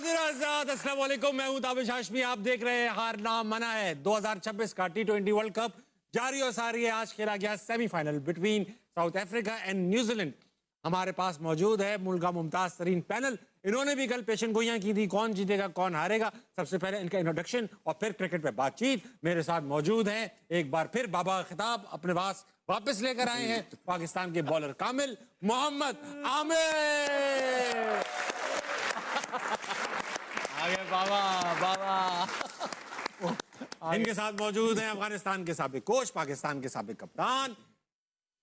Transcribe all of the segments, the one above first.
अस्सलाम वालेकुम, मैं हूं ताबिश हाशमी। आप देख रहे हैं हार ना मना है। 2026 का T20 वर्ल्ड कप जारी और सारी है। आज खेला गया semifinal between south Africa and New Zealand. हमारे पास मौजूद है मुल्क का मुमताज तरीन पैनल। इन्होंने भी कल पेशन गोइयां की थी, कौन जीतेगा कौन हारेगा। सबसे पहले इनका इंट्रोडक्शन और फिर क्रिकेट पे बातचीत। मेरे साथ मौजूद हैं एक बार फिर बाबा खिताब अपने पास वापस लेकर आए हैं पाकिस्तान के बॉलर कामिल मोहम्मद आमिर। आगे बाबा बाबा। इनके साथ मौजूद हैं अफगानिस्तान के साबिक कोच, पाकिस्तान के साबिक कप्तान,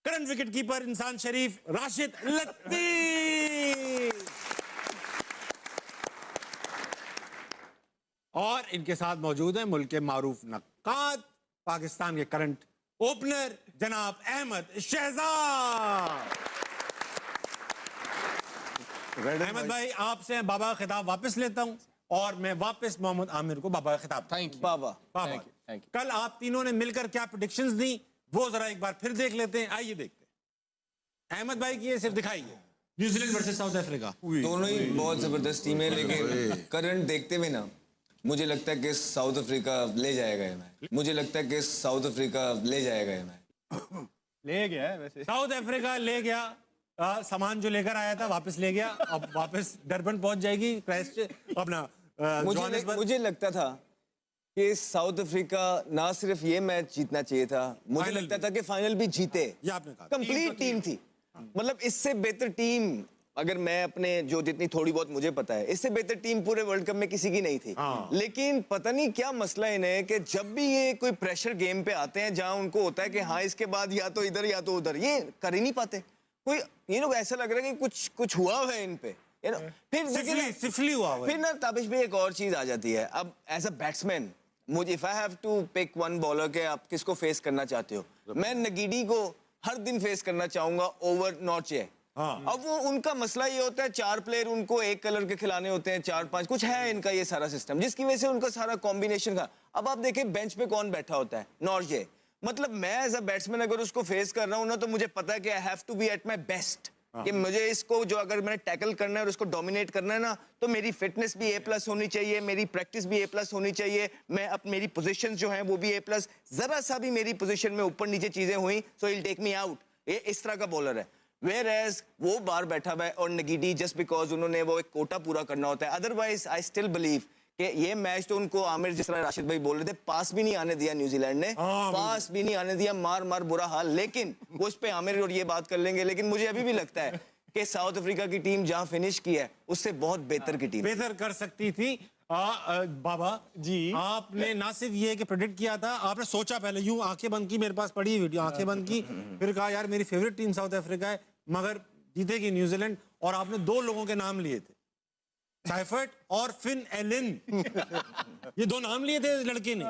करंट विकेट कीपर इंसान शरीफ राशिद लतीफ। और इनके साथ मौजूद हैं मुल्क के मारूफ नक्काद, पाकिस्तान के करंट ओपनर जनाब अहमद शहजाद। अहमद भाई, आपसे बाबा खिताब वापस लेता हूं और मैं वापस मोहम्मद आमिर को बाबा खिताब। Thank you Baba. Thank you. कल आप तीनों ने मिलकर क्या प्रेडिक्शंस दी वो जरा एक बार फिर देख लेते हैं। आइए देखते हैं। अहमद भाई की ये सिर्फ दिखाइए। न्यूजीलैंड वर्सेस साउथ अफ्रीका, दोनों ही बहुत जबरदस्त टीम है, लेकिन करंट देखते हुए ना मुझे लगता है कि साउथ अफ्रीका ले जाएगा ये मैच। मुझे लगता है कि साउथ अफ्रीका ले जाएगा ये मैच। ले गया है वैसे। साउथ अफ्रीका ले गया। सामान जो लेकर आया था वापस ले गया। अब वापस डरबन पहुंच जाएगी, क्राइस्ट अपना मुझे लगता था कि साउथ अफ्रीका ना सिर्फ ये मैच जीतना चाहिए था, मुझे लगता था कि फाइनल भी जीते। ये आपने कहा कंप्लीट टीम थी, मतलब इससे बेहतर टीम, अगर मैं अपने जो जितनी थोड़ी बहुत मुझे पता है, इससे बेहतर टीम पूरे वर्ल्ड कप में किसी की नहीं थी। लेकिन पता नहीं क्या मसला इन्हें कि जब भी ये कोई प्रेशर गेम पे आते हैं जहां उनको होता है कि हाँ इसके बाद या तो इधर या तो उधर, ये कर ही नहीं पाते। कोई ये लोग ऐसा लग रहा है कि कुछ हुआ है इन पे, फिर सिफली हुआ है। फिर ना ताबिश भी एक और चीज आ जाती है। अब एज अ बैट्समैन मुझे if I have to pick one bowler के आप किसको फेस करना चाहते हो, मैं नगीडी को हर दिन फेस करना चाहूंगा ओवर नॉर्चे। अब वो उनका मसला ये होता है, 4 प्लेयर उनको एक कलर के खिलाने होते हैं, 4-5 कुछ है इनका ये सारा सिस्टम, जिसकी वजह से उनका सारा कॉम्बिनेशन का। अब आप देखें बेंच पे कौन बैठा होता है, नॉर्जे। मतलब मैं एज अ बैट्समैन अगर उसको फेस कर रहा हूँ ना, तो मुझे पता है कि I have to be at my best, कि मुझे इसको जो अगर मैंने टैकल करना है और उसको डोमिनेट करना है ना, तो मेरी फिटनेस भी A+ होनी चाहिए, मेरी प्रैक्टिस भी A+ होनी चाहिए, मैं अब मेरी पोजीशन जो है वो भी A+। जरा सा भी मेरी पोजीशन में ऊपर नीचे चीजें हुई so will take me out. ये इस तरह का बॉलर है। Whereas वो बाहर बैठा हुआ है और नगीडी जस्ट बिकॉज उन्होंने वो एक कोटा पूरा करना होता है। अदरवाइज आई स्टिल बिलीव कि ये मैच तो उनको आमिर जिस तरह राशिद भाई बोल रहे थे, पास भी नहीं आने दिया न्यूजीलैंड ने, पास भी नहीं आने दिया, मार बुरा हाल। लेकिन वो उस पे आमिर और ये बात कर लेंगे, लेकिन मुझे अभी भी लगता है कि साउथ अफ्रीका की टीम जहां फिनिश की है उससे बहुत बेहतर की टीम बेहतर कर सकती थी। बाबा जी, आपने ना सिर्फ ये कि प्रेडिक्ट किया था, आपने सोचा पहले, यूं आंखें बंद की, मेरे पास पड़ी वीडियो, आंखें बंद की, फिर कहा यार मेरी फेवरेट टीम साउथ अफ्रीका है मगर जीतेगी न्यूजीलैंड। और आपने 2 लोगों के नाम लिए थे, साइफर्ट और फिन एलन। ये 2 नाम लिए थे लड़के ने।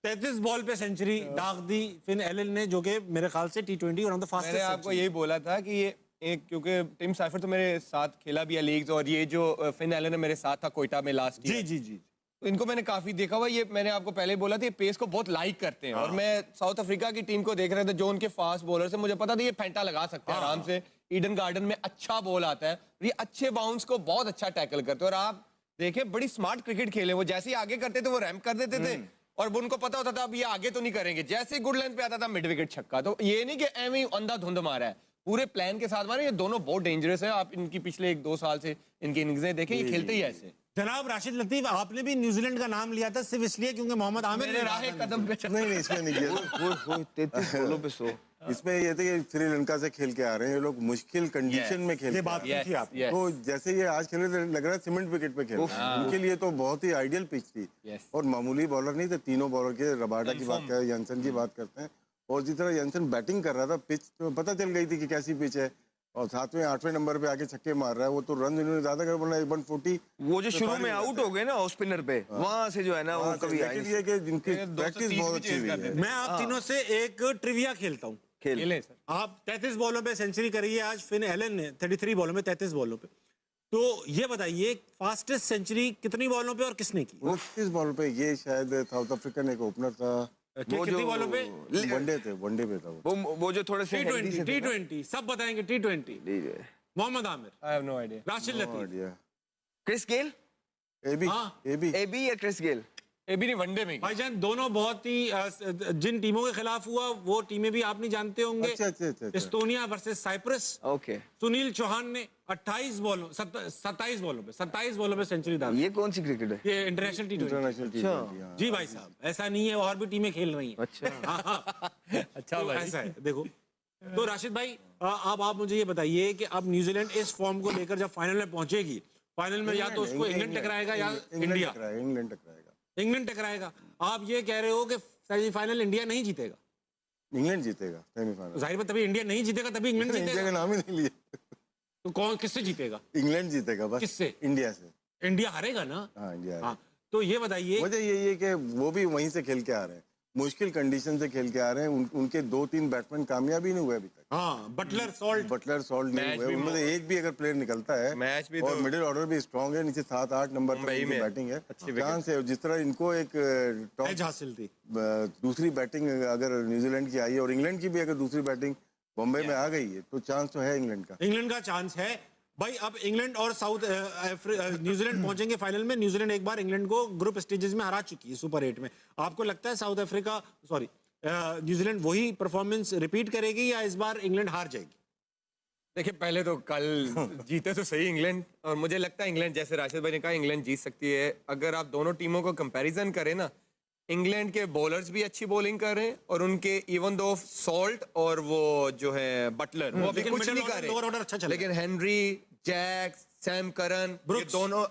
33 बॉल पे सेंचुरी दाग दी फिन एलन ने, जो कि मेरे ख्याल से T20 one of the fastest. मैंने आपको यही बोला था कि ये एक, क्योंकि टिम साइफर तो मेरे साथ खेला भी है लीग्स, और ये जो फिन एलन है मेरे साथ था कोयटा में लास्ट ईयर। जी। तो इनको मैंने काफी देखा हुआ। ये मैंने आपको पहले बोला था, ये पेस को बहुत लाइक करते हैं। और मैं साउथ अफ्रीका की टीम को देख रहा था, जो उनके फास्ट बॉलर से मुझे पता था ये फेंटा लगा सकते हैं आराम से। ईडन गार्डन में अच्छा बॉल आता है, ये अच्छे बाउंस को बहुत अच्छा टैकल करते हैं। और आप देखें बड़ी स्मार्ट क्रिकेट खेले, वो जैसे ही आगे करते थे वो रैम्प कर देते थे, और उनको पता होता था अब ये आगे तो नहीं करेंगे। जैसे ही गुड लेंथ पे आता था मिड विकेट छक्का। तो ये नहीं कि एवं ही अंधाधुंध मारा है, पूरे प्लान के साथ मारे। ये दोनों बहुत डेंजरस है। आप इनकी पिछले 1-2 साल से इनकी इनिंग्सें देखें, ये खेलते ही ऐसे। जनाब राशिद लतीफ, आपने भी न्यूजीलैंड का नाम लिया था सिर्फ इसलिए क्योंकि मोहम्मद आमिर मेरे राह कदम पे चल। नहीं इसमें नहीं किया। 33 बॉलों पे 100। इसमें ये थे कि श्रीलंका से खेल के आ रहे हैं ये लोग, मुश्किल कंडीशन में खेल ये के बात आ रहे थी आप। हैं। तो जैसे ये आज खेले थे लग रहा है सीमेंट विकेट पे खेल रहे हैं। उनके लिए तो बहुत ही आइडियल पिच थी। और मामूली बॉलर नहीं थे, तीनों बॉलर के, रबाडा की बात करें, यंसन की बात करते हैं, और जिस तरह यंसन बैटिंग कर रहा था, पिच तो पता चल गई थी कि कैसी पिच है। और 7वें 8वें नंबर पे आके छक्के मार रहा है, वो तो रन इन्होंने ज्यादा कर बोला 140। वो जो शुरू में आउट हो गए ना ऑफ स्पिनर पे, वहां से जो है ना वो कभी आई ये कि जिनकी प्रैक्टिस बहुत अच्छी हुई है। मैं आप तीनों से एक ट्रिविया खेलता हूँ। खेले सर। आप 33 बॉलों पे सेंचुरी करी है आज फिन एलन ने, 33 बॉलों में 33 बॉलों पे। तो ये बताइए फास्टेस्ट सेंचुरी कितनी बॉलों पे और किसने की? 29 बॉल पे। ये शायद साउथ अफ्रीकन एक ओपनर था, कितनी बॉलों पे? वनडे पे था वो जो थोड़े से T20 सब बताएंगे। T20 Mohammad Amir, I have no idea. Rashid Latif, Chris Gayle, AB हाँ। एबी या क्रिस गेल? ये भी नहीं, वनडे में भाईजान दोनों बहुत ही जिन टीमों के खिलाफ हुआ वो टीमें भी आप नहीं जानते होंगे। अच्छा। Estonia versus Cyprus. Okay, Sunil Chauhan ने 27 बॉलों पे सेंचुरी दागी। ये कौन सी क्रिकेट है? ये इंटरनेशनल टी20। इंटरनेशनल टी20। जी भाई साहब, ऐसा नहीं है, और भी टीमें खेल रही हैं। अच्छा, अच्छा तो भाई। ऐसा है, देखो। तो राशिद भाई, अब आप मुझे ये बताइए कि अब न्यूजीलैंड इस फॉर्म को लेकर जब फाइनल में पहुंचेगी, फाइनल में या तो उसको इंग्लैंड टकराएगा या इंडिया। इंग्लैंड टकराएगा। इंग्लैंड टकराएगा। आप ये कह रहे हो कि सेमीफाइनल इंडिया नहीं जीतेगा? इंग्लैंड जीतेगा सेमीफाइनल। जाहिर बात, तभी इंडिया नहीं जीतेगा, तभी इंग्लैंड इंडिया जीतेगा। का नाम ही नहीं लिया। तो कौन किससे जीतेगा? इंग्लैंड जीतेगा बस। किससे? इंडिया से। इंडिया हारेगा ना। हाँ, इंडिया। हाँ, तो ये बताइए। वजह यही है कि वो भी वहीं से खेल के आ रहे हैं, मुश्किल कंडीशन से खेल के आ रहे हैं। उनके 2-3 बैट्समैन कामयाब ही नहीं हुए अभी तक। हाँ, बटलर सॉल्ट नहीं हुए उनमें से एक भी अगर प्लेयर निकलता है। मैच भी और तो मिडिल ऑर्डर भी स्ट्रांग है, नीचे 7-8 नंबर पर इनकी बैटिंग है। जहाँ से जिस तरह इनको एक टॉप एज हासिल थी। दूसरी बैटिंग अगर न्यूजीलैंड की आई है और इंग्लैंड की भी अगर दूसरी बैटिंग बॉम्बे में आ गई है तो चांस तो है इंग्लैंड का। इंग्लैंड का चांस है भाई। अब इंग्लैंड और न्यूजीलैंड पहुंचेंगे फाइनल में। न्यूजीलैंड एक बार इंग्लैंड को ग्रुप स्टेजेस में हरा चुकी है सुपर 8 में। आपको लगता है न्यूजीलैंड वही परफॉर्मेंस रिपीट करेगी या इस बार इंग्लैंड हार जाएगी? देखिए, पहले तो कल जीते तो सही इंग्लैंड, और मुझे लगता है इंग्लैंड, जैसे राशिद भाई ने कहा, इंग्लैंड जीत सकती है। अगर आप दोनों टीमों को कंपैरिजन करें ना, इंग्लैंड के बॉलर्स भी अच्छी बॉलिंग कर रहे हैं और उनके इवन दो सॉल्ट और वो जो है बटलर, वो अभी कुछ नहीं कर लोअर ऑर्डर अच्छा रहे, चल लेकिन हेनरी, जैक, सैम करन, ये ब्रुक्स। दोनों,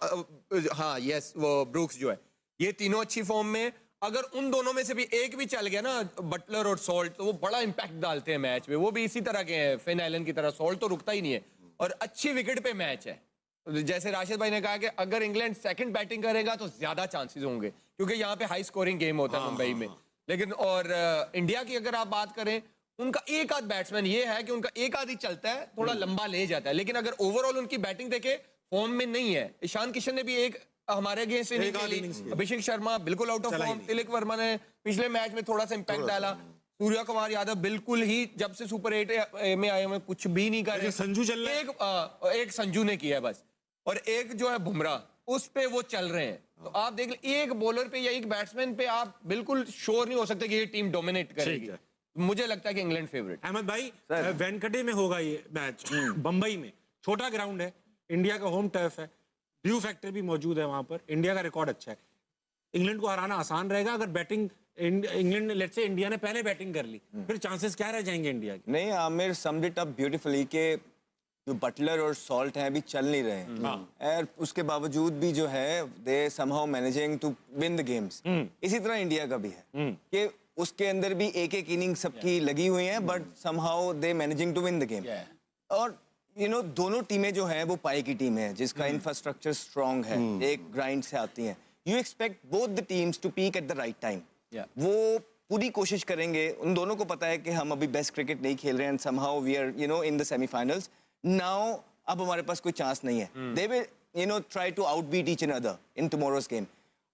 हाँ यस, वो ब्रुक्स जो है, ये तीनों अच्छी फॉर्म में। अगर उन दोनों में से भी एक भी चल गया ना, बटलर और सॉल्ट, तो वो बड़ा इंपैक्ट डालते हैं मैच में। वो भी इसी तरह के हैं, फिन एलन की तरह। सॉल्ट तो रुकता ही नहीं है और अच्छी विकेट पे मैच है। जैसे राशिद भाई ने कहा कि अगर इंग्लैंड सेकंड बैटिंग करेगा तो ज्यादा चांसेस होंगे, क्योंकि यहाँ पे हाई स्कोरिंग गेम होता है मुंबई में। लेकिन और इंडिया की अगर आप बात करें, उनका एक आध बैट्समैन ये है कि उनका एक आध ही चलता है, थोड़ा लंबा ले जाता है। लेकिन अगर ओवरऑल उनकी बैटिंग देखे, फॉर्म में नहीं है। ईशान किशन ने भी एक हमारे अगेंस्ट इनिंग खेली, अभिषेक शर्मा बिल्कुल out of form, Tilak Varma ने पिछले मैच में थोड़ा सा इंपैक्ट डाला, सूर्या कुमार यादव बिल्कुल ही जब से सुपर 8 में आए हुए कुछ भी नहीं कर रहे। संजू चल रहे हैं। एक संजू ने किया बस, और एक जो है बुमराह, उस पे वो चल रहे हैं। तो आप देख ले, एक बॉलर पे या एक बैट्समैन पे आप बिल्कुल श्योर नहीं हो सकते कि ये टीम डोमिनेट करेगी। मुझे लगता है कि इंग्लैंड फेवरेट। अहमद भाई, वेंकटे में होगा ये मैच, बंबई में। छोटा ग्राउंड है, इंडिया का होम टर्फ है, ड्यू फैक्टर भी मौजूद है वहां पर। इंडिया का रिकॉर्ड अच्छा है, इंग्लैंड को हराना आसान रहेगा। अगर batting England, let's say India ने पहले बैटिंग कर ली, फिर चांसेस क्या रह जाएंगे इंडिया के? नहीं, Aamir summed it up beautifully के जो बटलर और सॉल्ट हैं अभी चल नहीं रहे हैं, और उसके बावजूद भी जो है they somehow managing to win the games. इसी तरह इंडिया का भी है कि उसके अंदर भी एक एक इनिंग सबकी लगी हुई है, but somehow they managing to win the game. और दोनों टीमें जो है वो पाई की टीम है, जिसका इंफ्रास्ट्रक्चर स्ट्रांग है, एक ग्राइंड से आती हैं। You expect both the teams to peak at the right time. वो पूरी कोशिश करेंगे। उन दोनों को पता है कि हम अभी बेस्ट क्रिकेट नहीं खेल रहे हैं, somehow we are in the semifinals now. अब हमारे पास कोई चांस नहीं है। They will try to outbeat each other in tomorrow's game.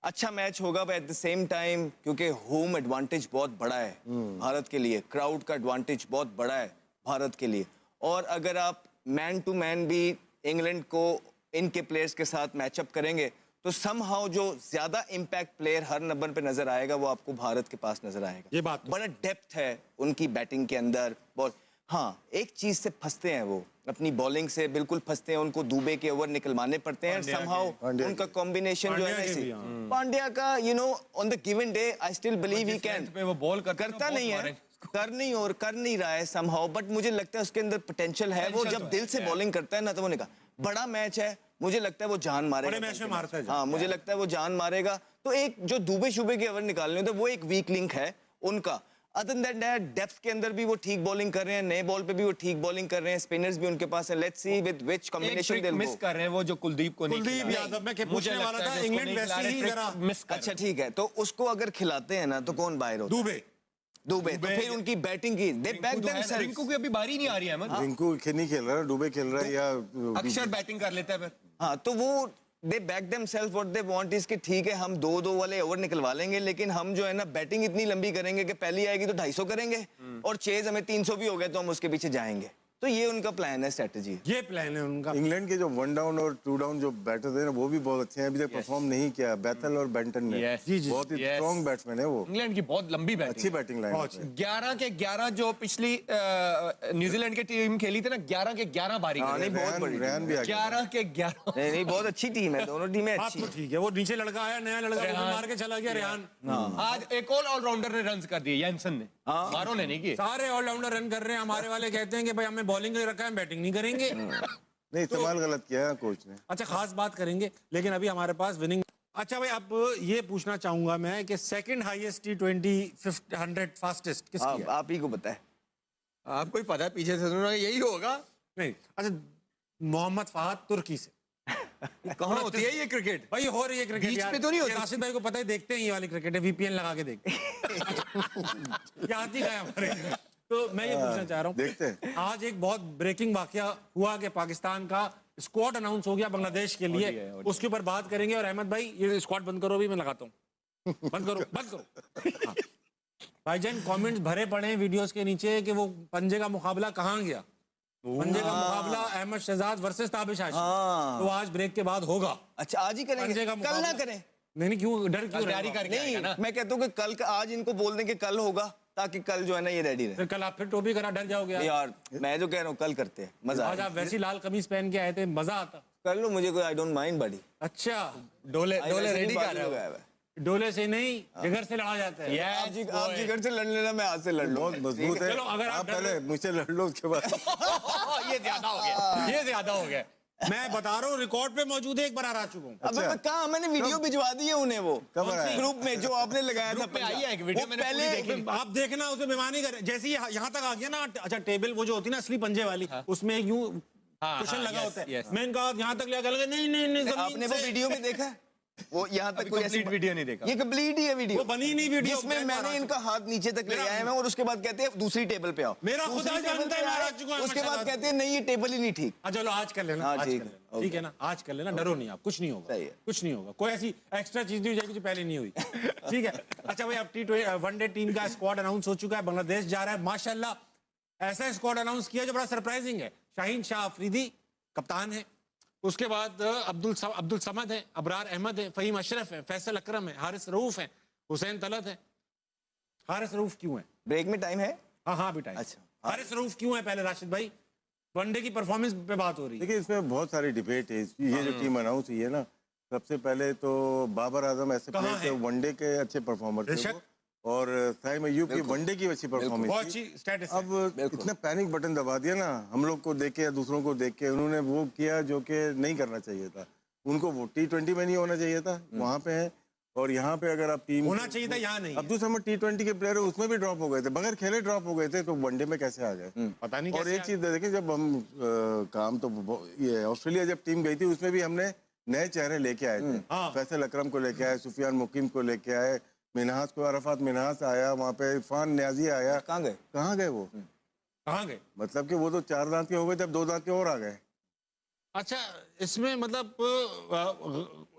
अच्छा मैच होगा, but at the same time क्योंकि होम एडवांटेज बहुत बड़ा है भारत के लिए, क्राउड का एडवांटेज बहुत बड़ा है भारत के लिए। और अगर आप मैन टू मैन भी इंग्लैंड को इनके प्लेयर्स के साथ मैचअप करेंगे, तो समहाउ जो ज्यादा इम्पैक्ट प्लेयर हर नंबर पे नजर आएगा वो आपको भारत के पास नजर आएगा। ये बात बड़ा डेप्थ है उनकी बैटिंग के अंदर। बॉल, हाँ, एक चीज से फंसते हैं वो, अपनी बॉलिंग से बिल्कुल फंसते हैं। उनको दुबे के ओवर निकलवाने पड़ते हैं। समहाउ उनका कॉम्बिनेशन जो है ना, इसी पांड्या का on the given day I still believe he can, वो बॉल करता नहीं है, कर नहीं रहा है समहाउ, बट मुझे लगता है उसके अंदर पोटेंशियल है। वो जब दिल से बॉलिंग करता है ना, तो वो निकाल, बड़ा मैच है, मुझे लगता है वो जान मारेगा। बड़े मैच में मारता है। हाँ, मुझे लगता है वो जान मारेगा। तो एक जो दुबे शुबे के ओवर निकालने होते, वो एक वीक लिंक है उनका। अदर देन दैट, डेप्थ के अंदर भी वो ठीक बॉलिंग कर रहे हैं, नए बॉल पे भी वो ठीक बॉलिंग कर रहे हैं, स्पिनर्स भी उनके पास है। Let's see with which combination they miss कर रहे हैं वो, जो कुलदीप को नहीं कुलदीप खिला। यादव, मैं पूछने वाला था, इंग्लैंड वैसे ही जरा मिस कर। अच्छा ठीक है, तो उसको अगर खिलाते हैं ना, तो कौन बाहर होता है? दुबे। तो फिर उनकी बैटिंग की, दे बैक देमसेल्व्स। रिंकू की अभी बारी नहीं आ रही है अहमद। रिंकू नहीं खेल रहा है, दुबे खेल रहा है, या अक्षर बैटिंग कर लेता है फिर। हाँ, तो वो they back themselves. What they want is कि ठीक है, हम 2-2 वाले ओवर निकलवा लेंगे, लेकिन हम जो है ना बैटिंग इतनी लंबी करेंगे कि पहली आएगी तो 250 करेंगे, और चेज हमें 300 भी हो गए तो हम उसके पीछे जाएंगे। तो ये उनका प्लान है, स्ट्रेटेजी। ये प्लान है उनका। इंग्लैंड के जो 1 डाउन और 2 डाउन जो बैटर्स हैं ना, वो भी बहुत अच्छे हैं, अभी तक परफॉर्म नहीं किया बेथल और बेंटन ने। जी, बहुत ही स्ट्रॉन्ग बैट्समैन है वो, इंग्लैंड की बहुत लंबी बैटिंग, अच्छी बैटिंग लाइन है। 11 के 11 जो पिछली न्यूजीलैंड की टीम खेली थी ना, 11 के 11 बारी हाँ, नहीं बहुत बड़ी रेहान भी आ गया। 11 के 11। नहीं नहीं, बहुत अच्छी टीम है, दोनों टीमें बात अच्छी तो ठीक है, वो नीचे लड़का आया, नया लड़का, वो मार के चला गया रेहान। आज एक और ऑलराउंडर ने रन कर दिए, यंसन ने, मारो ने नहीं किए। सारे ऑलराउंडर रन कर रहे हैं, हमारे वाले कहते हैं कि भाई हमें बॉलिंग रखा है, बैटिंग नहीं करेंगे। नहीं, इस्तेमाल गलत किया है कोच ने। अच्छा, खास बात करेंगे, लेकिन अभी हमारे पास विनिंग। अच्छा भाई, अब ये पूछना चाहूंगा मैं कि सेकंड हाईएस्ट T20 100 फास्टेस्ट किसकी है? आप ही को पता है। आपको ही पता है, पीछे से सुनो यही होगा। नहीं, अच्छा, मोहम्मद फहद तुर्की से। कहाँ होती है ये क्रिकेट? भाई हो रही है क्रिकेट बीच यार। पे तो नहीं होती? ये राशिद भाई को पता है, देखते हैं ये वाली क्रिकेट है, VPN लगा के देखते हैं। क्या आती है हमारे। तो मैं ये पूछना चाह रहा हूँ, देखते हैं। आज एक बहुत ब्रेकिंग वाकया हुआ कि पाकिस्तान का स्क्वाड अनाउंस हो गया बांग्लादेश के लिए, उसके ऊपर बात करेंगे। और अहमद भाई, ये स्क्वाड बंद करो, भी मैं लगाता हूँ। बंद करो, बंद करो। हाँ। भाईजान, कमेंट्स भरे पड़े हैं वीडियोस के नीचे कि वो पंजे का मुकाबला कहाँ गया। पंजे का मुकाबला अहमद शहजाद वर्सेस ताबिश हाशिमी, तो आज ब्रेक के बाद होगा। अच्छा, आज ही करेंगे, पंजे का कल ना मुकाबला करें? नहीं, क्यों डर, क्यों तैयारी रहेगा? करके आएगा ना। नहीं, मैं कहता हूँ कि कल का, आज इनको बोल दें कि कल होगा, ताकि कल जो है ना ये रेडी रहे। फिर कल आप फिर टोपी करा डर जाओगे यार। यार मैं जो कह रहा हूँ, कल करते हैं, मजा आज आप वैसी लाल कमीज पहन के आए थे, मजा आता। कर लो, मुझे कोई आई डोंट माइंड बड़ी। अच्छा, डोले रेडी कर रहे हो? डोले से नहीं, जिगर से लड़ा जाता है। आप जिगर से लड़ लेना, मैं आज से लड़ लूं। बहुत मजबूत है। चलो, अगर आप आप डर पहले मुझसे लड़ लो, उसके बाद ये ज्यादा हो गया, ये ज्यादा हो गया। मैं बता रहा हूँ, रिकॉर्ड पे मौजूद है, एक बार आ चुका हूँ। अब मैं कहा, मैंने वीडियो भिजवा दी है उन्हें, वो कब आया? ग्रुप में जो आपने लगाया था। ग्रुप में आई है एक वीडियो, वो मैंने पूरी देखी। पहले आप देखना, उसमें बेमानी कर, जैसे ही यहाँ तक आ गया ना। अच्छा, टेबल वो जो होती है ना असली पंजे वाली, उसमें एक यूं कुशन लगा होता है। मैंने कहा यहाँ तक ले गया, नहीं, आपने वो वीडियो में देखा है? वो यहाँ तक कोई कंप्लीट वीडियो नहीं देखा। ये कंप्लीट ही है वीडियो, वो बनी नहीं वीडियो, जिसमें मैंने इनका हाथ नीचे तक ले आया मैं, और उसके बाद कहते हैं दूसरी टेबल पे आओ। मेरा खुदा दूसरी टेबल जानता है पे मैं आए, आ चुका हूं, उसके बाद माशाल्लाह। कहते हैं नहीं, ये टेबल ही नहीं ठीक। चलो आज कर लेना, हाँ, आज ठीक कर है, लेना, ठीक है ना, आज कर लेना, डरो नहीं आप, कुछ नहीं होगा, सही है। कुछ नहीं होगा, कोई ऐसी एक्स्ट्रा चीज नहीं हो जाएगी जो पहले नहीं हुई। ठीक है। अच्छा भाई, अब T20 वनडे टीम का स्क्वाड अनाउंस हो चुका है, बांग्लादेश जा रहा है। माशाल्लाह ऐसा स्क्वाड अनाउंस किया जो बड़ा सरप्राइजिंग है। शाहीन शाह अफरीदी कप्तान है, उसके बाद अब्दुल समद है, अबरार अहमद है, फहीम अशरफ है, फैसल अकरम है, हारिस रऊफ है, हुसैन तलत है। हारिस रऊफ क्यों है? ब्रेक में टाइम है? हाँ बेटा। अच्छा, हारिस रऊफ क्यों है पहले राशिद भाई? वनडे की परफॉर्मेंस पे बात हो रही है। देखिए, इसमें बहुत सारी डिबेट है। ये जो टीम अनाउंस हुई है ना, सबसे पहले तो बाबर आजम ऐसे कहाँ प्लेयर थे, है? वनडे के अच्छे परफॉर्मर थे बेशक। वो, और साइम अय्यूब की वनडे की अच्छी बहुत परफॉर्मेंस अच्छी थी। स्टेटस है। अब इतना पैनिक बटन दबा दिया ना, हम लोग को देख के या दूसरों को देख के, उन्होंने वो किया जो कि नहीं करना चाहिए था उनको। वो T20 में नहीं होना चाहिए था, वहाँ पे है। और यहाँ पे अगर आप टीम होना चाहिए था, यहाँ नहीं है। अब्दुल समद T20 के प्लेयर है, उसमें भी ड्रॉप हो गए थे, बगैर खेले ड्रॉप हो गए थे, तो वनडे में कैसे आ गए? पता नहीं और कैसे एक चीज देखिए, जब हम काम तो ये ऑस्ट्रेलिया जब टीम गई थी, उसमें भी हमने नए चेहरे लेके आए थे। फैसल अकरम को लेके आए, सुफियान मुकीम को लेके आए, मिनहास को, अरफात मिनहास आया, वहाँ पे इरफान न्याजी आया। कहाँ गए? कहाँ गए वो? कहाँ गए? मतलब कि वो तो 4 दांत के हो गए थे, अब 2 दांत के और आ गए। अच्छा, इसमें मतलब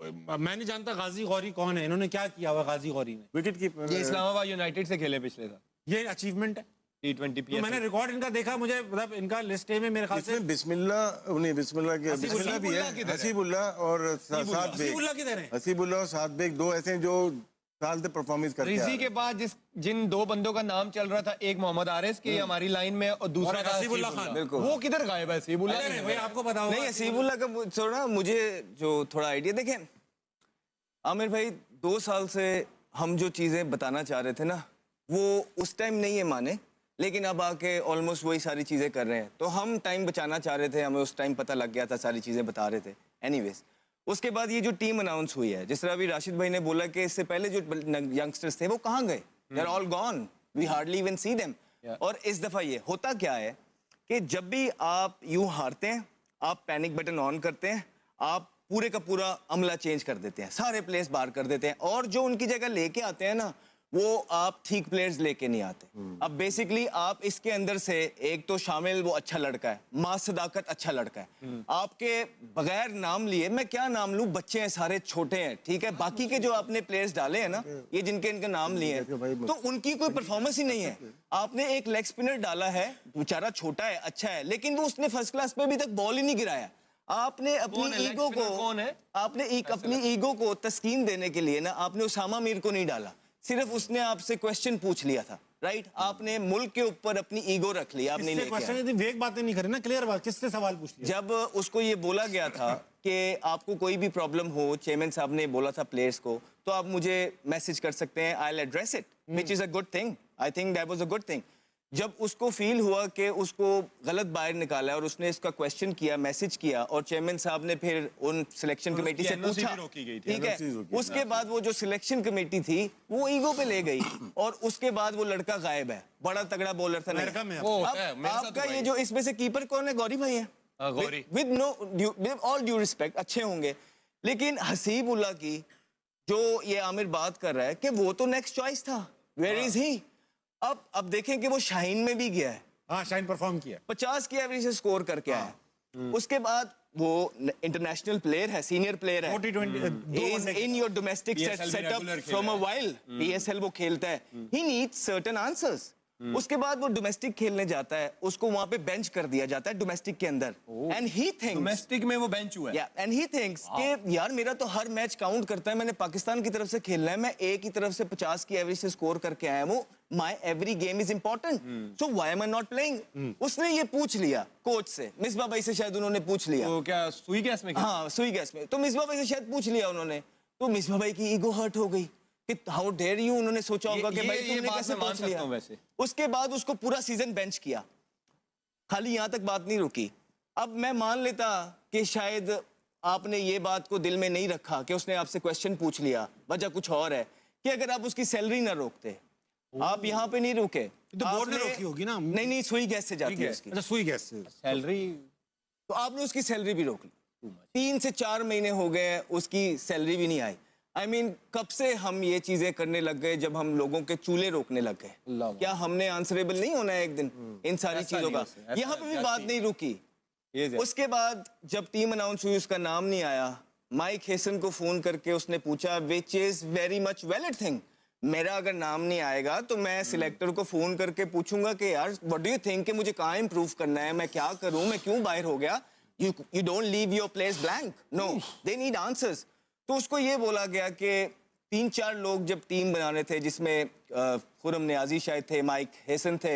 मैं नहीं जानता गाजी गौरी कौन है, इन्होंने क्या किया हुआ गाजी गौरी ने? विकेट कीपर ये इस्लामाबाद यूनाइटेड से खेले पिछले साल, ये अचीवमेंट है। T20 तो मैंने रिकॉर्ड इनका देखा, मुझे मतलब इनका लिस्ट ए में मेरे ख्याल से इसमें बिस्मिल्लाह भी है, हसीबुल्लाह और साद बेग। हसीबुल्लाह किधर है? हसीबुल्लाह और साद बेग दो ऐसे हैं जो साल से परफॉर्मेंस करके आ रहे रिजी के हैं। बाद जिन दो बंदों का नाम चल रहा था, एक मोहम्मद आरिस की हमारी लाइन में, और दूसरा और था हसीबुल्लाह हसीबुल्लाह। खान। बिल्कुल। वो किधर गायब है हसीबुल्लाह? अरे भाई, आपको पता होगा। नहीं, हसीबुल्लाह का छोड़ा, मुझे जो थोड़ा आइडिया देखें आमिर भाई, 2 साल से हम जो चीजें बताना चाह रहे थे ना, वो उस टाइम नहीं है माने, लेकिन अब आके ऑलमोस्ट वही सारी चीजें कर रहे हैं। तो हम टाइम बचाना चाह रहे थे, हमें उस टाइम पता लग गया था, सारी चीजें बता रहे थे। एनीवेज, उसके बाद ये जो टीम अनाउंस हुई है, जिस तरह अभी राशिद भाई ने बोला कि इससे पहले जो यंगस्टर्स थे वो कहाँ गए? They are all gone, we hardly even see them. और इस दफा ये होता क्या है कि जब भी आप यूं हारते हैं, आप पैनिक बटन ऑन करते हैं, आप पूरे का पूरा अमला चेंज कर देते हैं, सारे प्लेस बाहर कर देते हैं, और जो उनकी जगह लेके आते हैं ना, वो आप ठीक प्लेयर्स लेके नहीं आते। अब बेसिकली आप इसके अंदर से एक तो शामिल वो अच्छा लड़का है, मां सदाकत अच्छा लड़का है, आपके बगैर नाम लिए, मैं क्या नाम लूं, बच्चे हैं सारे छोटे हैं, ठीक है, बाकी के जो आपने प्लेयर्स डाले हैं ना, ये जिनके इनके नाम लिए हैं, तो उनकी कोई परफॉर्मेंस ही नहीं है। आपने एक लेग स्पिनर डाला है, बेचारा छोटा है, अच्छा है, लेकिन वो उसने फर्स्ट क्लास पे अभी तक बॉल ही नहीं गिराया। आपने अपनी ईगो को, आपने एक अपनी ईगो को तस्कीन देने के लिए ना, आपने उसामा मीर को नहीं डाला, सिर्फ उसने आपसे क्वेश्चन पूछ लिया था, राइट? आपने मुल्क के ऊपर अपनी ईगो रख ली, आपने लेके क्वेश्चन यदि वेग बातें नहीं करें ना, क्लियर बात, किससे सवाल पूछ लिया? जब उसको ये बोला गया था कि आपको कोई भी प्रॉब्लम हो, चेयरमैन साहब ने बोला था प्लेयर्स को, तो आप मुझे मैसेज कर सकते हैं, I will address it, which is a good thing, I think that was a good thing. जब उसको फील हुआ कि उसको गलत बाहर निकाला है और उसने इसका क्वेश्चन किया, मैसेज किया, और चेयरमैन साहब ने फिर उन सिलेक्शन कमेटी से पूछा, ठीक है, उसके बाद वो जो सिलेक्शन कमेटी थी वो ईगो पे ले गई और उसके बाद वो लड़का गायब है। बड़ा तगड़ा बॉलर था। आपका ये जो इसमें से कीपर कौन है? गौरी भाई है, with know all due respect, अच्छे होंगे, लेकिन हसीब उल्ला की जो ये आमिर बात कर रहा है कि वो तो नेक्स्ट चॉइस था, वेयर इज ही? अब देखें कि वो शाहीन में भी गया है, हाँ, शाहीन परफॉर्म किया, 50 की एवरेज से स्कोर करके आया। उसके बाद वो इंटरनेशनल प्लेयर है, सीनियर प्लेयर है, in your domestic setup from a while, PSL वो खेलता है, ही नीड्स सर्टेन आंसर्स। उसके बाद वो डोमेस्टिक खेलने जाता है, उसको वहां पे बेंच कर दिया जाता है डोमेस्टिक के अंदर, एंड ही थिंक्स, डोमेस्टिक में वो बेंच हुआ है, एंड ही थिंक्स कि यार मेरा तो हर मैच काउंट करता है, मैंने पाकिस्तान की तरफ से खेलना है, मैं एक ही तरफ से 50 की एवरेज से स्कोर करके आया हूं, my every game is important, so why am I not playing? उसने ये पूछ लिया कोच से, मिसबा भाई से शायद उन्होंने पूछ लिया, तो क्या सुई गैस में? हाँ, सुई गैस में, तो मिसबा भाई से शायद पूछ लिया उन्होंने, तो मिसबा भाई की ईगो हर्ट हो गई कि हाउ डेयर यू, उन्होंने सोचा होगा कि भाई तुमने कैसे पूछ लिया। वैसे उसके बाद उसको पूरा सीजन बेंच किया, खाली यहां तक बात नहीं रुकी। अब मैं मान लेता कि शायद आपने ये बात को दिल में नहीं रखा कि उसने आपसे क्वेश्चन पूछ लिया, वजह कुछ और है, कि अगर आप उसकी सैलरी ना रोकते, आप यहाँ पे नहीं रुके, तो बोर्ड ने रोकी होगी ना? नहीं, सुई गैस से जाती है उसकी। अच्छा, सुई गैस से सैलरी, तो आपने उसकी सैलरी भी रोक ली। 3 से 4 महीने हो गए, उसकी सैलरी भी नहीं आई। I mean, कब से हम ये चीजें करने लग गए? जब हम लोगों के चूल्हे रोकने लग गए, क्या हमने आंसरेबल नहीं होना है एक दिन इन सारी चीजों का? यहाँ पे भी बात नहीं रुकी। उसके बाद जब टीम अनाउंस हुई, उसका नाम नहीं आया, माइक हेसन को फोन करके उसने पूछा, which is very much valid thing, मेरा अगर नाम नहीं आएगा तो मैं सिलेक्टर को फोन करके पूछूंगा कि यार व्हाट डू यू थिंक, कि मुझे कहाँ इंप्रूव करना है, मैं क्या करूं, मैं क्यों बाहर हो गया? You don't leave your players blank, no, they need answers. तो उसको ये बोला गया कि 3-4 लोग जब टीम बना रहे थे, जिसमें खुरम नियाजी शायद थे, माइक हेसन थे,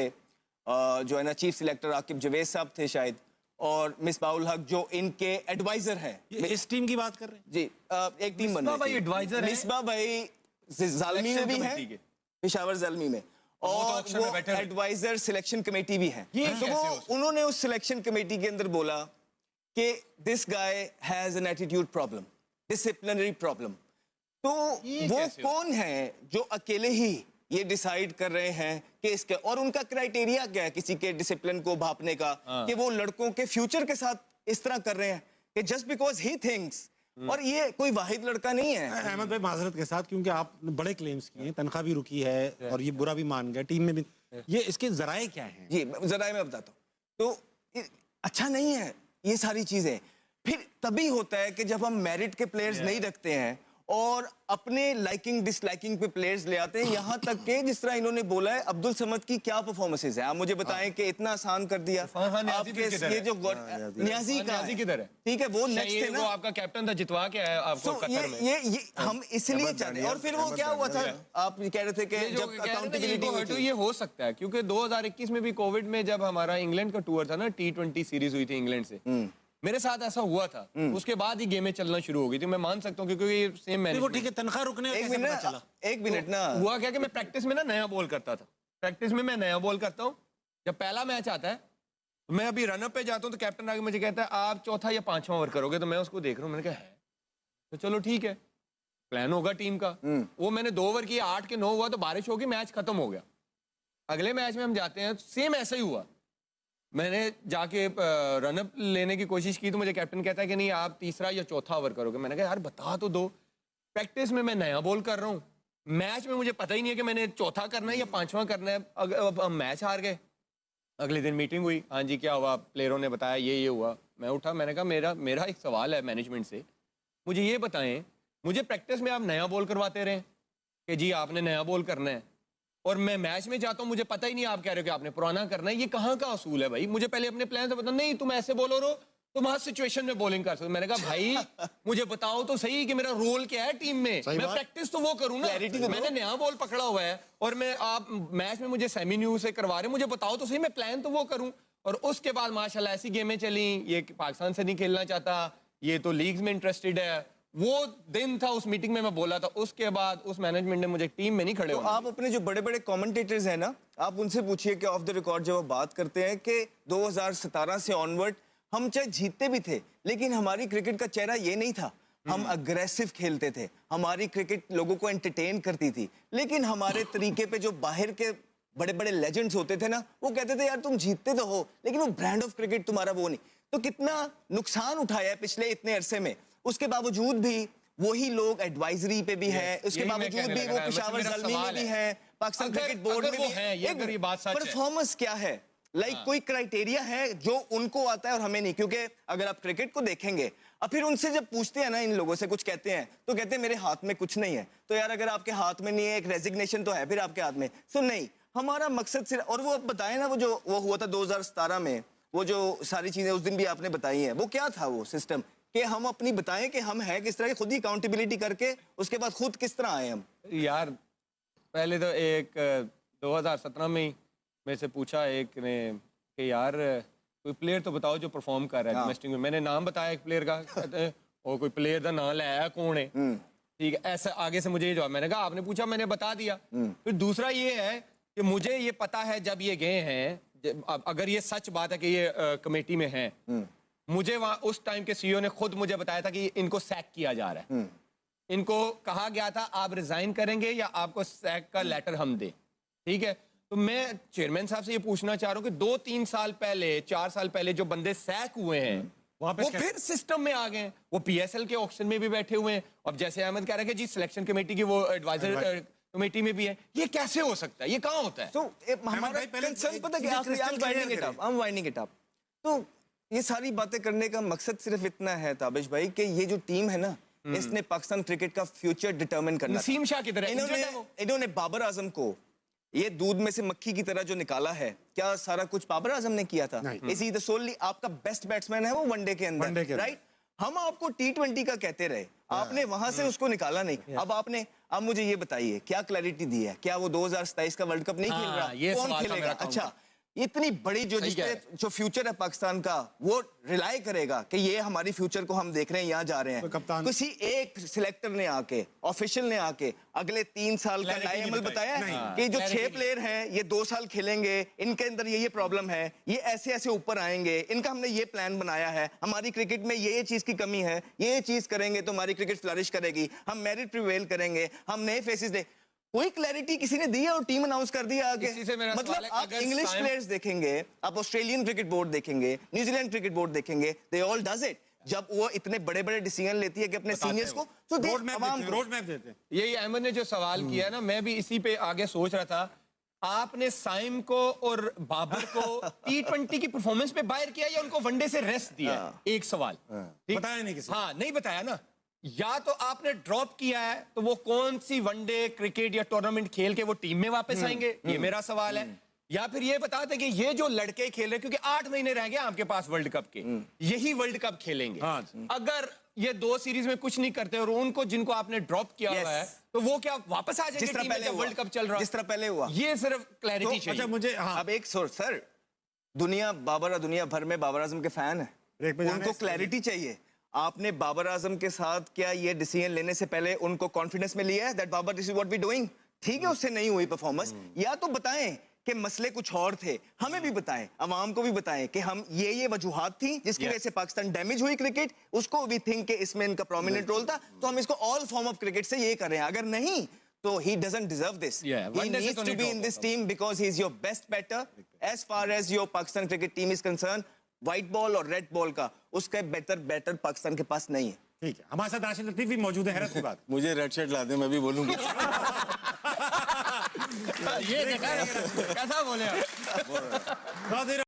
जो है ना चीफ सिलेक्टर आकिब जवेद साहब थे शायद, और मिसबाउल हक जो इनके एडवाइजर हैं। इस टीम की बात कर रहे हैं जी, एक टीम बन रही थी, एडवाइजर है, मिसबा भाई ज़ालमी में भी है, पेशावर ज़ालमी में, और वो एडवाइजर सिलेक्शन कमेटी भी है। तो वो उन्होंने उस सिलेक्शन कमेटी के अंदर बोला कि this guy has an attitude problem, disciplinary problem. तो वो कौन है जो अकेले ही ये डिसाइड कर रहे हैं कि इसके, और उनका क्राइटेरिया क्या है किसी के डिसिप्लिन को भापने का, कि वो लड़कों के फ्यूचर के साथ इस तरह कर रहे हैं कि जस्ट बिकॉज ही थिंक्स, और ये कोई वाहिद लड़का नहीं है। अहमद भाई माजरत के साथ, क्योंकि आपने बड़े क्लेम्स किए हैं, तनख्वाह भी रुकी है और ये बुरा भी मान गया, टीम में भी, ये इसके जराए क्या हैं? जी जराए मैं बताता हूँ। तो अच्छा नहीं है ये सारी चीजें। फिर तभी होता है कि जब हम मेरिट के प्लेयर्स नहीं रखते हैं और अपने लाइकिंग डिसलाइकिंग पे प्लेयर्स ले आते हैं, यहाँ तक के जिस तरह इन्होंने बोला है, अब्दुल समद की क्या परफॉर्मेंसेस है, आप मुझे बताएं कि इतना आसान कर दिया आपके ये जो नियाजी किधर है? ठीक है, वो नेक्स्ट है ना, वो आपका कैप्टन था, जितवा के आया आपको कतर में। ये हम इसलिए चाहते हैं। और फिर वो क्या हुआ था, आप कह रहे थे कि जब अकाउंटेबिलिटी हुई थी, ये हो सकता है क्योंकि 2021 में भी कोविड में जब हमारा इंग्लैंड का टूर था ना, T20 सीरीज हुई थी इंग्लैंड से, मेरे साथ ऐसा हुआ था, उसके बाद ही गेमें चलना शुरू हो गई थी। मैं मान सकता हूँ क्योंकि ये सेम मैंने, वो ठीक है, तनख्वाह रुकने में कैसे पता चला? एक मिनट ना, हुआ क्या कि मैं प्रैक्टिस में ना नया बॉल करता था, प्रैक्टिस में मैं नया बॉल करता हूँ, जब पहला मैच आता है मैं अभी रनअप पे जाता हूँ तो कैप्टन आके मुझे कहता है आप चौथा या 5वां ओवर करोगे, तो मैं उसको देख रहा हूँ, मैंने कहा है तो चलो ठीक है, प्लान होगा टीम का। वो मैंने 2 ओवर किए, 8 के 9 हुआ तो बारिश होगी, मैच खत्म हो गया। अगले मैच में हम जाते हैं, सेम ऐसा ही हुआ, मैंने जाके रनअप लेने की कोशिश की तो मुझे कैप्टन कहता है कि नहीं आप 3रा या 4था ओवर करोगे। मैंने कहा यार बता तो दो, प्रैक्टिस में मैं नया बॉल कर रहा हूँ, मैच में मुझे पता ही नहीं है कि मैंने चौथा करना है या पांचवा करना है। अब मैच हार गए, अगले दिन मीटिंग हुई, हाँ जी क्या हुआ, प्लेयरों ने बताया ये हुआ। मैं उठा, मैंने कहा मेरा एक सवाल है मैनेजमेंट से, मुझे ये बताएं, मुझे प्रैक्टिस में आप नया बॉल करवाते रहे कि जी आपने नया बॉल करना है, और मैं मैच में जाता हूँ मुझे पता ही नहीं, आप कह रहे हो कि आपने पुराना करना है। ये कहाँ का असूल है भाई? मुझे पहले अपने प्लान से बता। नहीं तुम ऐसे बॉलर हो, तुम हर सिचुएशन में बॉलिंग कर सकते हो। मैंने कहा भाई मुझे बताओ तो सही कि मेरा रोल क्या है टीम में, मैं प्रैक्टिस तो वो करूँ ना। मैंने नया बॉल पकड़ा हुआ है और मैं आप मैच में मुझे सेमी न्यू से करवा रहे, मुझे बताओ तो सही, मैं प्लान तो वो करूँ। और उसके बाद माशाल्लाह ऐसी गेमें चली, ये पाकिस्तान से नहीं खेलना चाहता, ये तो लीग्स में इंटरेस्टेड है। वो दिन था, उस मीटिंग में मैं बोला था, उसके बाद उस मैनेजमेंट ने मुझे टीम में नहीं खड़े होना। आप अपने जो बड़े बड़े कमेंटेटर्स हैं ना, आप उनसे पूछिए कि ऑफ द रिकॉर्ड जब आप बात करते हैं कि 2017 से ऑनवर्ड हम चाहे जीतते भी थे, लेकिन हमारी क्रिकेट का चेहरा ये नहीं था। हम अग्रेसिव खेलते थे, हमारी क्रिकेट लोगों को एंटरटेन करती थी, लेकिन हमारे तरीके पे जो बाहर के बड़े बड़े लेजेंड्स होते थे ना, वो कहते थे यार तुम जीतते तो हो, लेकिन वो ब्रांड ऑफ क्रिकेट तुम्हारा वो नहीं। तो कितना नुकसान उठाया है पिछले इतने अरसे में, उसके बावजूद भी वही लोग एडवाइजरी पे भी हैं, उसके बावजूद भी वो पेशावर ज़ल्मी में भी हैं, पाकिस्तान क्रिकेट बोर्ड में भी है। परफॉर्मेंस क्या है? कोई क्राइटेरिया है जो उनको आता है और हमें नहीं? क्योंकि अगर आप क्रिकेट को देखेंगे और फिर उनसे जब पूछते हैं ना, इन लोगों से कुछ कहते हैं तो कहते हैं मेरे हाथ में कुछ नहीं है। तो यार अगर आपके हाथ में नहीं है, एक रेजिग्नेशन तो है फिर आपके हाथ में। सो नहीं, हमारा मकसद सिर्फ, और वो अब बताए ना, वो हुआ था 2017 में, वो जो सारी चीजें उस दिन भी आपने बताई हैं, वो क्या था वो सिस्टम कि हम अपनी बताएं कि हम है किस तरह, खुद ही अकाउंटेबिलिटी करके उसके बाद खुद किस तरह आए हम। यार पहले तो एक 2017 में ही मेरे से पूछा एक ने कि यार कोई प्लेयर तो बताओ जो परफॉर्म कर रहा है डोमेस्टिक में। मैंने नाम बताया एक प्लेयर का, और कोई प्लेयर का नाम लाया कौन है, ठीक है, ऐसा आगे से मुझे ये जवाब। मैंने कहा आपने पूछा मैंने बता दिया। फिर दूसरा ये है कि मुझे ये पता है जब ये गए हैं, अगर ये सच बात है कि ये कमेटी में है, मुझे वहां उस टाइम के सीईओ ने खुद मुझे बताया था कि इनको सैक किया जा रहा है। इनको कहा गया था आप रिजाइन करेंगे या आपको सैक का लेटर हम दे, ठीक है। तो मैं चेयरमैन साहब से ये पूछना चाह रहा हूँ कि 2-3 साल पहले, 4 साल पहले जो बंदे सैक हुए हैं वो फिर सिस्टम में आ गए, वो पीएसएल के ऑक्शन में भी बैठे हुए हैं। अब जैसे अहमद कह रहा है कि जी सिलेक्शन कमेटी की वो एडवाइजर कमेटी में भी है, ये कैसे हो सकता है, ये कहाँ होता है? हमारा कंसर्न पता है, हम वाइंडिंग इट अप। तो ये सारी बातें करने का मकसद सिर्फ इतना है ताबिश भाई कि ये जो टीम है ना, इसने पाकिस्तान क्रिकेट का फ्यूचर डिटरमिन करना। नसीम शाह की तरह इन्होंने बाबर आजम को ये दूध में से मक्खी की तरह जो निकाला है, क्या सारा कुछ बाबर आजम ने किया था? इसी द सोनली आपका बेस्ट बैट्समैन है वो वनडे के अंदर, राइट? हम आपको T20 का कहते रहे, आपने वहां से उसको निकाला नहीं। अब मुझे ये बताइए क्या क्लैरिटी दी है? क्या वो 2027 का वर्ल्ड कप नहीं खेल रहा? कौन खेलेगा? अच्छा, इतनी बड़ी जो फ्यूचर है पाकिस्तान का, वो रिलाई करेगा कि ये हमारी फ्यूचर को हम देख रहे हैं, यहाँ जा रहे हैं। तो किसी एक सिलेक्टर ने आके, ऑफिशियल ने आके अगले 3 साल का टाइम बताया कि जो 6 प्लेयर हैं ये 2 साल खेलेंगे, इनके अंदर ये प्रॉब्लम है, ये ऐसे ऐसे ऊपर आएंगे, इनका हमने ये प्लान बनाया है, हमारी क्रिकेट में ये चीज की कमी है, ये चीज करेंगे तो हमारी क्रिकेट फ्लरिश करेगी, हम मेरिट प्रिवेल करेंगे, हम नए फेसेस दे। कोई क्लैरिटी किसी ने दी है और टीम अनाउंस कर दिया आगे? मतलब आप इंग्लिश प्लेयर्स देखेंगे, आप ऑस्ट्रेलियन क्रिकेट बोर्ड देखेंगे, न्यूजीलैंड क्रिकेट बोर्ड देखेंगे, दे ऑल डज इट। जब वो इतने बड़े बड़े डिसीजन लेती है कि अपने सीनियर्स को तो रोड मैप देते हैं। यही अहमद ने जो सवाल किया ना, मैं भी इसी पे आगे सोच रहा था। आपने साइम को और बाबर को T20 की परफॉर्मेंस पे बाहर किया या उनको वनडे से रेस्ट दिया? एक सवाल बताया नहीं किसी। हाँ, नहीं बताया ना। या तो आपने ड्रॉप किया है तो वो कौन सी वनडे क्रिकेट या टूर्नामेंट खेल के वो टीम में वापस आएंगे, ये मेरा सवाल है। या फिर ये बताते कि ये जो लड़के खेल रहे, क्योंकि 8 महीने रह गए आपके पास वर्ल्ड कप के, यही वर्ल्ड कप खेलेंगे। अगर ये 2 सीरीज में कुछ नहीं करते और उनको जिनको आपने ड्रॉप किया हुआ है, तो वो क्या वापस आ जाएंगे टीम में जब वर्ल्ड कप चल रहा है? जिस तरह पहले हुआ, ये सिर्फ क्लैरिटी चाहिए। अच्छा मुझे अब एक सर, दुनिया भर में बाबर आजम के फैन है, उनको क्लैरिटी चाहिए। आपने बाबर आजम के साथ क्या ये डिसीजन लेने से पहले उनको कॉन्फिडेंस में लिया है that Babar this is what we doing? ठीक है, उससे नहीं हुई परफॉर्मेंस, या तो बताएं कि मसले कुछ और थे, हमें भी बताएं, अवाम को भी बताएं कि हम ये वजूहात थी जिसकी वजह से पाकिस्तान डैमेज हुई क्रिकेट, उसको भी थिंक कि इसमें इनका प्रोमिनेंट रोल था, तो हम इसको ऑल फॉर्म ऑफ क्रिकेट से ये कर रहे हैं। अगर नहीं तो he doesn't deserve this. He needs to be in this team because he is your best batter. As far as your Pakistan cricket team is concerned, white ball और red ball का, उसका बेहतर बैटर पाकिस्तान के पास नहीं है। ठीक है, हमारे साथ राशिद लतीफ भी मौजूद है। हैरत की बात मुझे रेड शर्ट ला दे, मैं भी बोलूंगा। ये देखा कैसा बोले आप?